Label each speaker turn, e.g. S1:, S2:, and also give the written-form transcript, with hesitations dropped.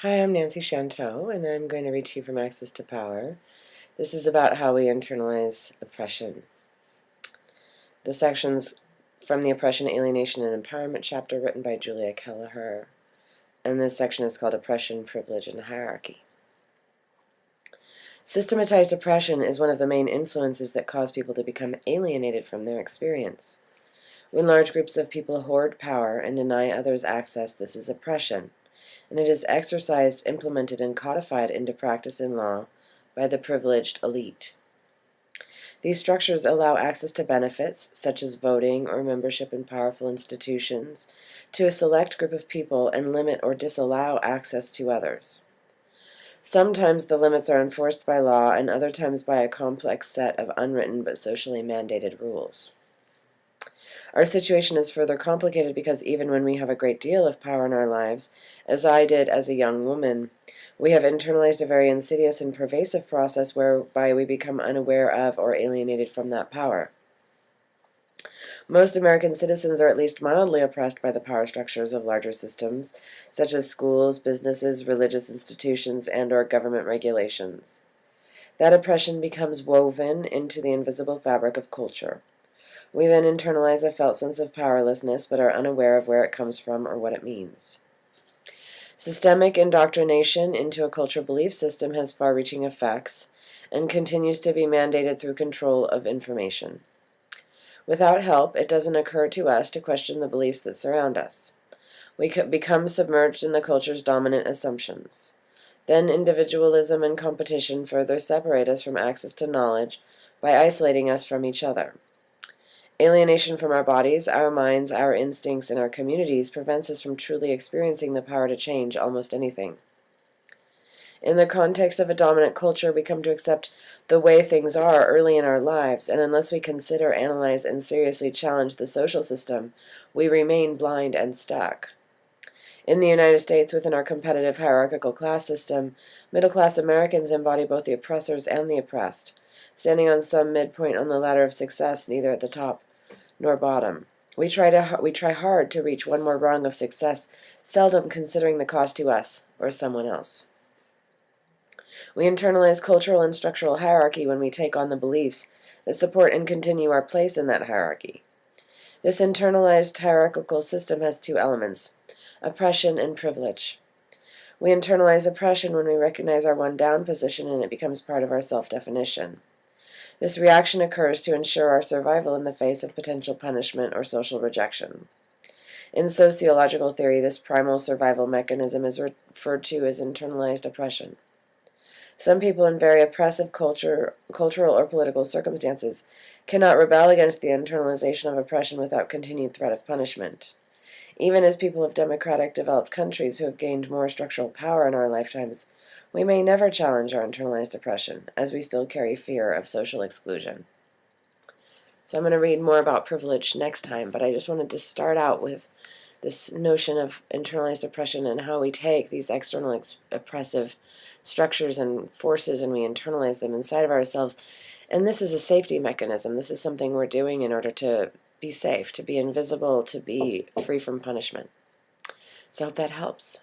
S1: Hi, I'm Nancy Chanteau, and I'm going to read to you from Access to Power. This is about how we internalize oppression. The section's from the Oppression, Alienation, and Empowerment chapter written by Julia Kelleher, and this section is called Oppression, Privilege, and Hierarchy. Systematized oppression is one of the main influences that cause people to become alienated from their experience. When large groups of people hoard power and deny others access, this is oppression, and it is exercised, implemented, and codified into practice in law by the privileged elite. These structures allow access to benefits, such as voting or membership in powerful institutions, to a select group of people and limit or disallow access to others. Sometimes the limits are enforced by law, and other times by a complex set of unwritten but socially mandated rules. Our situation is further complicated because even when we have a great deal of power in our lives, as I did as a young woman, we have internalized a very insidious and pervasive process whereby we become unaware of or alienated from that power. Most American citizens are at least mildly oppressed by the power structures of larger systems, such as schools, businesses, religious institutions, and/or government regulations. That oppression becomes woven into the invisible fabric of culture. We then internalize a felt sense of powerlessness, but are unaware of where it comes from or what it means. Systemic indoctrination into a cultural belief system has far-reaching effects and continues to be mandated through control of information. Without help, it doesn't occur to us to question the beliefs that surround us. We could become submerged in the culture's dominant assumptions. Then individualism and competition further separate us from access to knowledge by isolating us from each other. Alienation from our bodies, our minds, our instincts, and our communities prevents us from truly experiencing the power to change almost anything. In the context of a dominant culture, we come to accept the way things are early in our lives, and unless we consider, analyze, and seriously challenge the social system, we remain blind and stuck. In the United States, within our competitive hierarchical class system, middle-class Americans embody both the oppressors and the oppressed, standing on some midpoint on the ladder of success, neither at the top nor bottom. We try hard to reach one more rung of success, seldom considering the cost to us or someone else. We internalize cultural and structural hierarchy when we take on the beliefs that support and continue our place in that hierarchy. This internalized hierarchical system has two elements: oppression and privilege. We internalize oppression when we recognize our one-down position and it becomes part of our self-definition. This reaction occurs to ensure our survival in the face of potential punishment or social rejection. In sociological theory, this primal survival mechanism is referred to as internalized oppression. Some people in very oppressive cultural or political circumstances cannot rebel against the internalization of oppression without continued threat of punishment. Even as people of democratic, developed countries who have gained more structural power in our lifetimes, we may never challenge our internalized oppression, as we still carry fear of social exclusion. So I'm going to read more about privilege next time, but I just wanted to start out with this notion of internalized oppression and how we take these external oppressive structures and forces and we internalize them inside of ourselves. And this is a safety mechanism. This is something we're doing in order to be safe, to be invisible, to be free from punishment. So I hope that helps.